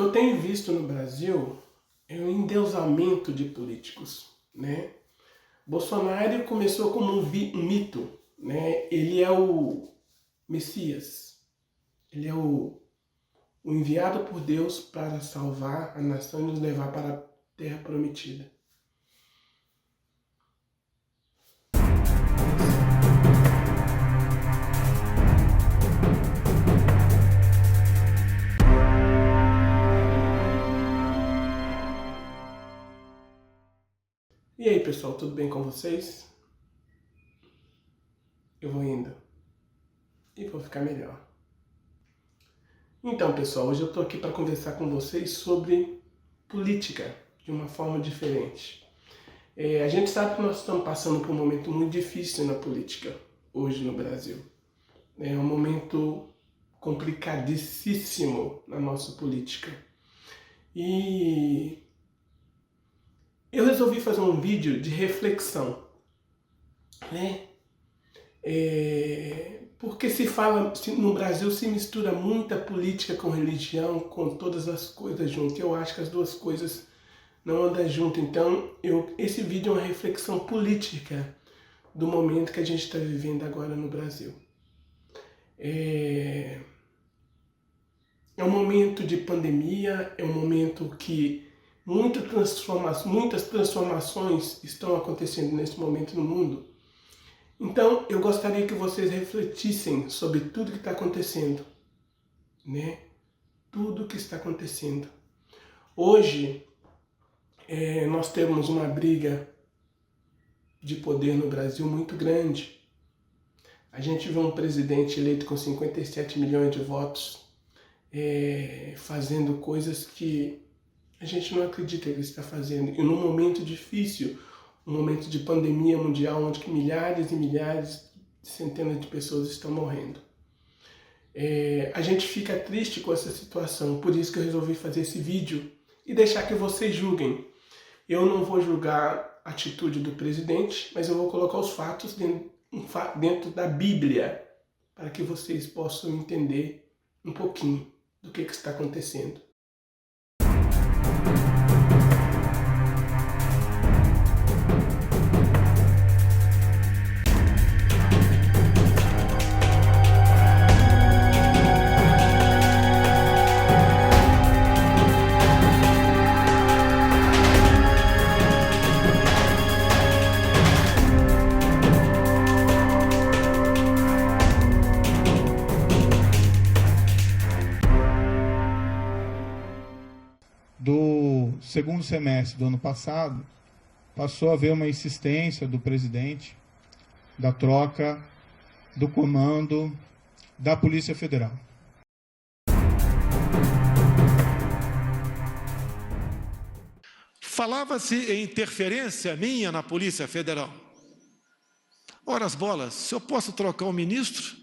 eu tenho visto no Brasil é um endeusamento de políticos, né? Bolsonaro começou como um mito, né? Ele é o Messias, ele é o enviado por Deus para salvar a nação e nos levar para a terra prometida. E aí, pessoal, tudo bem com vocês? Eu vou indo e vou ficar melhor. Então, pessoal, hoje eu estou aqui para conversar com vocês sobre política de uma forma diferente. A gente sabe que nós estamos passando por um momento muito difícil na política hoje no Brasil. É um momento complicadíssimo na nossa política. E eu resolvi fazer um vídeo de reflexão, né? Porque no Brasil se mistura muita política com religião, com todas as coisas juntas. Eu acho que as duas coisas não andam juntas. Então, esse vídeo é uma reflexão política do momento que a gente está vivendo agora no Brasil. É um momento de pandemia, é um momento que muitas transformações estão acontecendo nesse momento no mundo. Então, eu gostaria que vocês refletissem sobre tudo que está acontecendo, né? Tudo que está acontecendo. Hoje, nós temos uma briga de poder no Brasil muito grande. A gente vê um presidente eleito com 57 milhões de votos, fazendo coisas que a gente não acredita que ele está fazendo. E num momento difícil, um momento de pandemia mundial, onde milhares e milhares, centenas de pessoas estão morrendo. A gente fica triste com essa situação, por isso que eu resolvi fazer esse vídeo e deixar que vocês julguem. Eu não vou julgar a atitude do presidente, mas eu vou colocar os fatos dentro da Bíblia, para que vocês possam entender um pouquinho do que está acontecendo. Do segundo semestre do ano passado, passou a haver uma insistência do presidente da troca do comando da Polícia Federal. Falava-se em interferência minha na Polícia Federal. Ora as bolas, se eu posso trocar o ministro,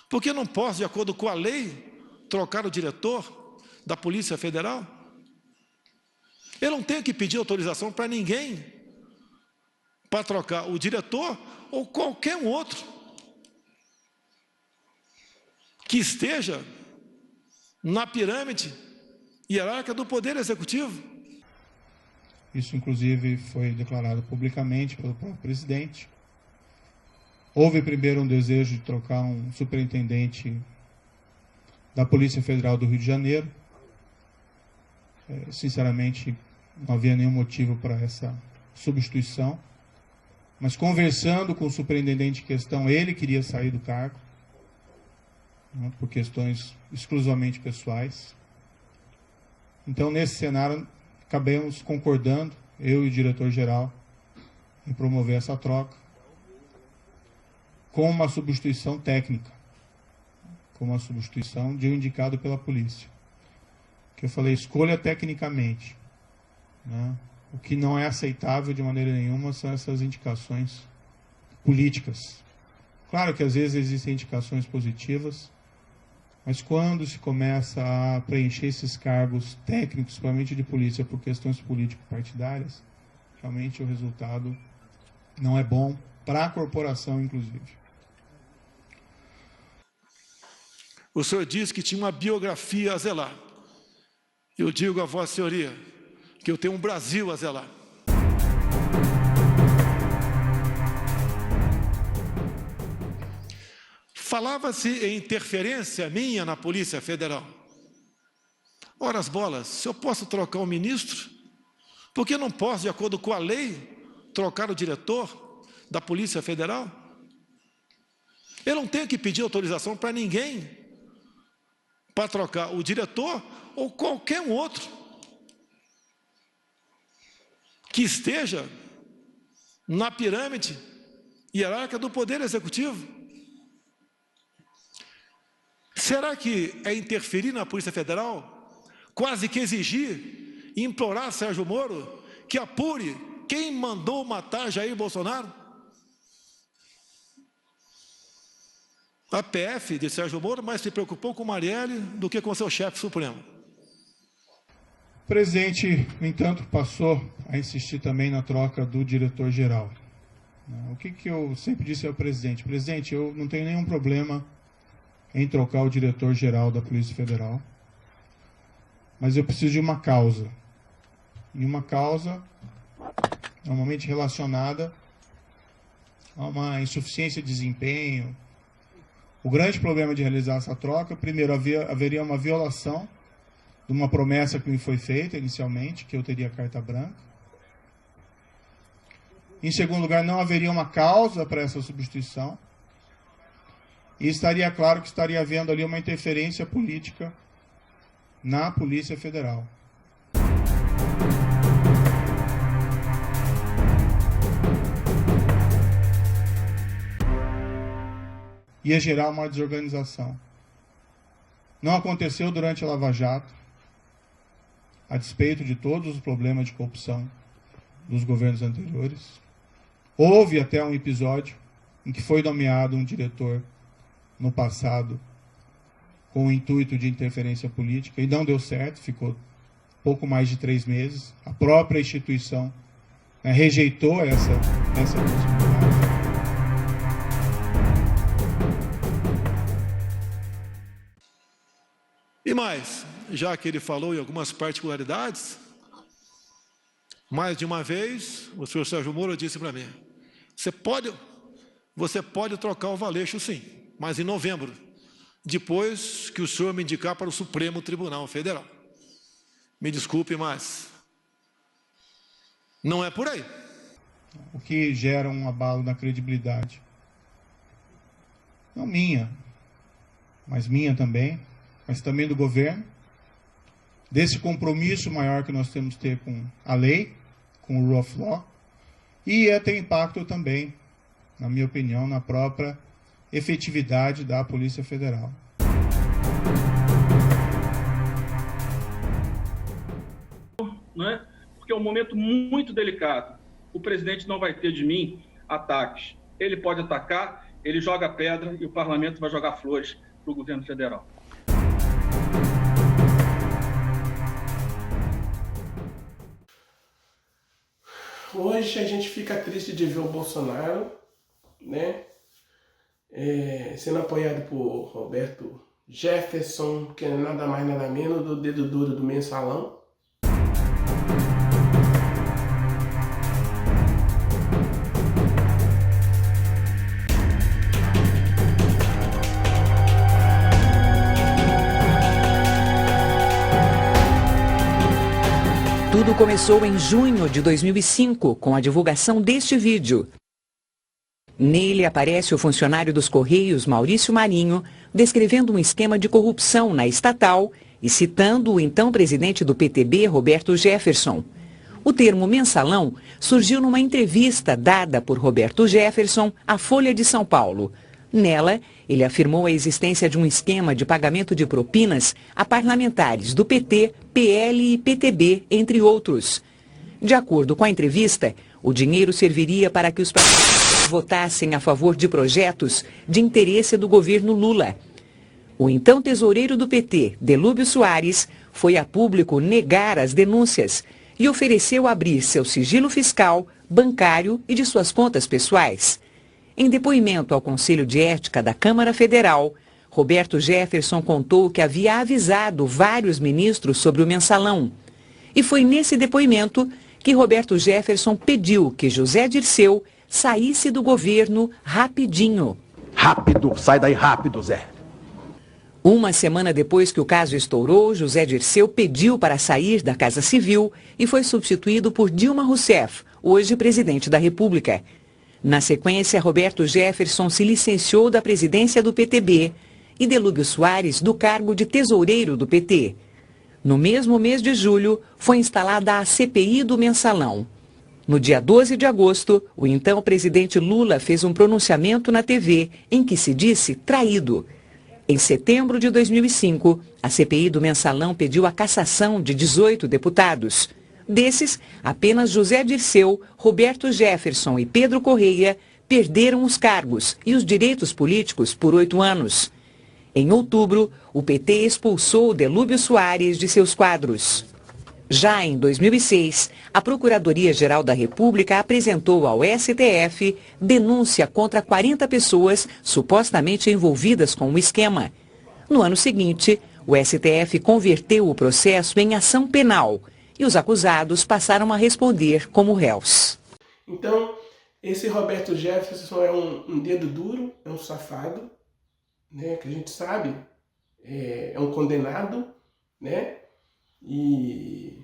por que não posso, de acordo com a lei, trocar o diretor da Polícia Federal? Eu não tenho que pedir autorização para ninguém para trocar o diretor ou qualquer outro que esteja na pirâmide hierárquica do Poder Executivo. Isso, inclusive, foi declarado publicamente pelo próprio presidente. Houve primeiro um desejo de trocar um superintendente da Polícia Federal do Rio de Janeiro. Sinceramente, não havia nenhum motivo para essa substituição. Mas conversando com o superintendente em questão, ele queria sair do cargo, né, por questões exclusivamente pessoais. Então, nesse cenário, acabamos concordando, eu e o diretor-geral, em promover essa troca, com uma substituição técnica, com uma substituição de um indicado pela polícia. Que eu falei, escolha tecnicamente, né? O que não é aceitável de maneira nenhuma são essas indicações políticas. Claro que às vezes existem indicações positivas, mas quando se começa a preencher esses cargos técnicos, principalmente de polícia, por questões político-partidárias, realmente o resultado não é bom para a corporação, inclusive. O senhor disse que tinha uma biografia a zelar. Eu digo a Vossa Senhoria que eu tenho um Brasil a zelar. Falava-se em interferência minha na Polícia Federal. Ora as bolas, se eu posso trocar o ministro, por que não posso, de acordo com a lei, trocar o diretor da Polícia Federal? Eu não tenho que pedir autorização para ninguém para trocar o diretor ou qualquer um outro que esteja na pirâmide hierárquica do Poder Executivo. Será que é interferir na Polícia Federal, quase que exigir e implorar a Sérgio Moro que apure quem mandou matar Jair Bolsonaro? A PF de Sérgio Moro mais se preocupou com Marielle do que com seu chefe supremo. O presidente, no entanto, passou a insistir também na troca do diretor-geral. O que eu sempre disse ao presidente? Presidente, eu não tenho nenhum problema em trocar o diretor-geral da Polícia Federal, mas eu preciso de uma causa. E uma causa normalmente relacionada a uma insuficiência de desempenho. O grande problema de realizar essa troca, primeiro, haveria uma violação de uma promessa que me foi feita inicialmente, que eu teria carta branca. Em segundo lugar, não haveria uma causa para essa substituição. E estaria claro que estaria havendo ali uma interferência política na Polícia Federal. Ia gerar uma desorganização. Não aconteceu durante a Lava Jato, a despeito de todos os problemas de corrupção dos governos anteriores. Houve até um episódio em que foi nomeado um diretor no passado com o intuito de interferência política e não deu certo, ficou pouco mais de 3 meses. A própria instituição rejeitou essa possibilidade. E mais, já que ele falou em algumas particularidades, mais de uma vez, o senhor Sérgio Moro disse para mim, você pode trocar o Valeixo sim, mas em novembro, depois que o senhor me indicar para o Supremo Tribunal Federal. Me desculpe, mas não é por aí. O que gera um abalo na credibilidade. Não minha, mas minha também, mas também do governo, desse compromisso maior que nós temos que ter com a lei, com o rule of law, e ia ter impacto também, na minha opinião, na própria efetividade da Polícia Federal. Não é? Porque é um momento muito delicado. O presidente não vai ter de mim ataques. Ele pode atacar, ele joga pedra e o parlamento vai jogar flores para o governo federal. Hoje a gente fica triste de ver o Bolsonaro, né, sendo apoiado por Roberto Jefferson, que é nada mais nada menos do dedo duro do mensalão. Tudo começou em junho de 2005, com a divulgação deste vídeo. Nele aparece o funcionário dos Correios, Maurício Marinho, descrevendo um esquema de corrupção na estatal e citando o então presidente do PTB, Roberto Jefferson. O termo mensalão surgiu numa entrevista dada por Roberto Jefferson à Folha de São Paulo. Nela, ele afirmou a existência de um esquema de pagamento de propinas a parlamentares do PT, PL e PTB, entre outros. De acordo com a entrevista, o dinheiro serviria para que os parlamentares votassem a favor de projetos de interesse do governo Lula. O então tesoureiro do PT, Delúbio Soares, foi a público negar as denúncias e ofereceu abrir seu sigilo fiscal, bancário e de suas contas pessoais. Em depoimento ao Conselho de Ética da Câmara Federal, Roberto Jefferson contou que havia avisado vários ministros sobre o mensalão. E foi nesse depoimento que Roberto Jefferson pediu que José Dirceu saísse do governo rapidinho. Rápido, sai daí rápido, Zé. Uma semana depois que o caso estourou, José Dirceu pediu para sair da Casa Civil e foi substituído por Dilma Rousseff, hoje presidente da República. Na sequência, Roberto Jefferson se licenciou da presidência do PTB e Delúbio Soares do cargo de tesoureiro do PT. No mesmo mês de julho, foi instalada a CPI do Mensalão. No dia 12 de agosto, o então presidente Lula fez um pronunciamento na TV em que se disse traído. Em setembro de 2005, a CPI do Mensalão pediu a cassação de 18 deputados. Desses, apenas José Dirceu, Roberto Jefferson e Pedro Correia perderam os cargos e os direitos políticos por 8 anos. Em outubro, o PT expulsou Delúbio Soares de seus quadros. Já em 2006, a Procuradoria-Geral da República apresentou ao STF denúncia contra 40 pessoas supostamente envolvidas com o esquema. No ano seguinte, o STF converteu o processo em ação penal e os acusados passaram a responder como réus. Então, esse Roberto Jefferson é um dedo duro, é um safado, né, que a gente sabe, é um condenado, né? E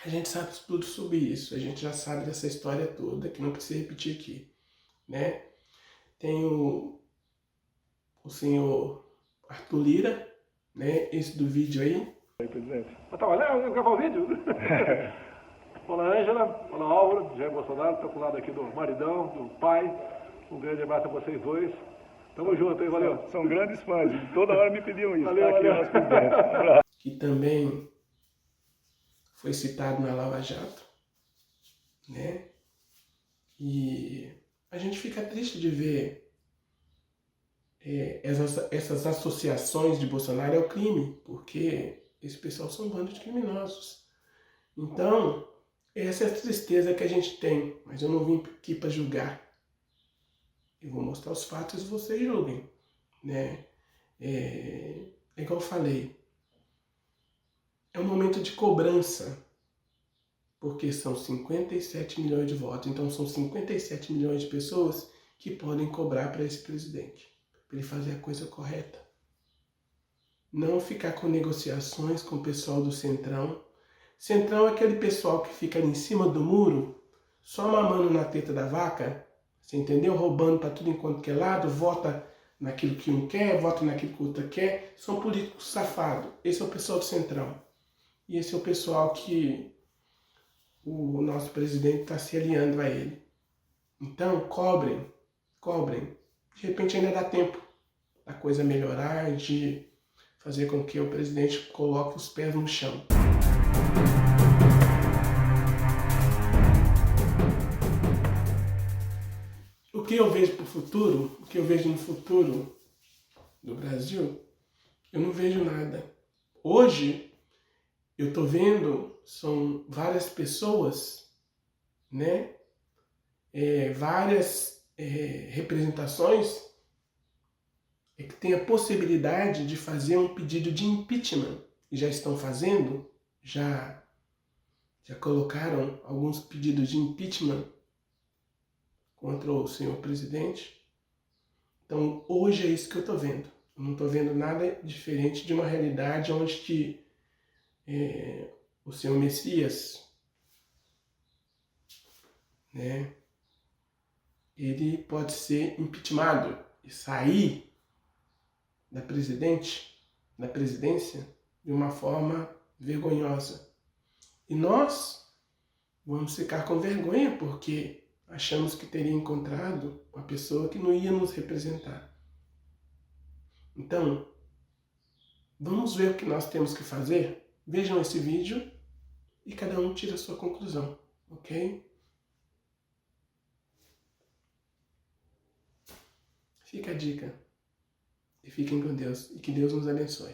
a gente sabe tudo sobre isso, a gente já sabe dessa história toda, que não precisa repetir aqui, né? Tem o senhor Arthur Lira, né? Esse do vídeo aí. Oi, presidente. Tá olhando, gravar o vídeo? Olá, Ângela. Olá, Álvaro. Jair Bolsonaro. Estou com o lado aqui do maridão, do pai. Um grande abraço a vocês dois. Tamo junto, hein? Valeu. São grandes fãs. Toda hora me pediam isso. Valeu, tá aqui, valeu. nosso presidente. Que também foi citado na Lava Jato, né? E a gente fica triste de ver essas associações de Bolsonaro ao crime, porque esse pessoal são um bando de criminosos. Então, essa é a tristeza que a gente tem, mas eu não vim aqui para julgar. Eu vou mostrar os fatos e vocês julguem, né? É igual eu falei, é um momento de cobrança, porque são 57 milhões de votos, então são 57 milhões de pessoas que podem cobrar para esse presidente, para ele fazer a coisa correta. Não ficar com negociações com o pessoal do Centrão. Centrão é aquele pessoal que fica ali em cima do muro, só mamando na teta da vaca, você entendeu? Roubando para tudo enquanto que é lado, vota naquilo que um quer, vota naquilo que o outro quer. São políticos safados. Esse é o pessoal do Centrão. E esse é o pessoal que o nosso presidente está se aliando a ele. Então, cobrem. De repente ainda dá tempo da coisa melhorar, de fazer com que o presidente coloque os pés no chão. O que eu vejo para o futuro, o que eu vejo no futuro do Brasil, eu não vejo nada. Hoje, eu estou vendo, são várias pessoas, né? Várias representações que têm a possibilidade de fazer um pedido de impeachment. E já estão fazendo, já colocaram alguns pedidos de impeachment contra o senhor presidente. Então, hoje é isso que eu estou vendo. Eu não estou vendo nada diferente de uma realidade onde que o senhor Messias, né, ele pode ser impeachmentado e sair da presidência de uma forma vergonhosa. E nós vamos ficar com vergonha porque achamos que teria encontrado uma pessoa que não ia nos representar. Então, vamos ver o que nós temos que fazer? Vejam esse vídeo e cada um tira a sua conclusão, ok? Fica a dica. E fiquem com Deus. E que Deus nos abençoe.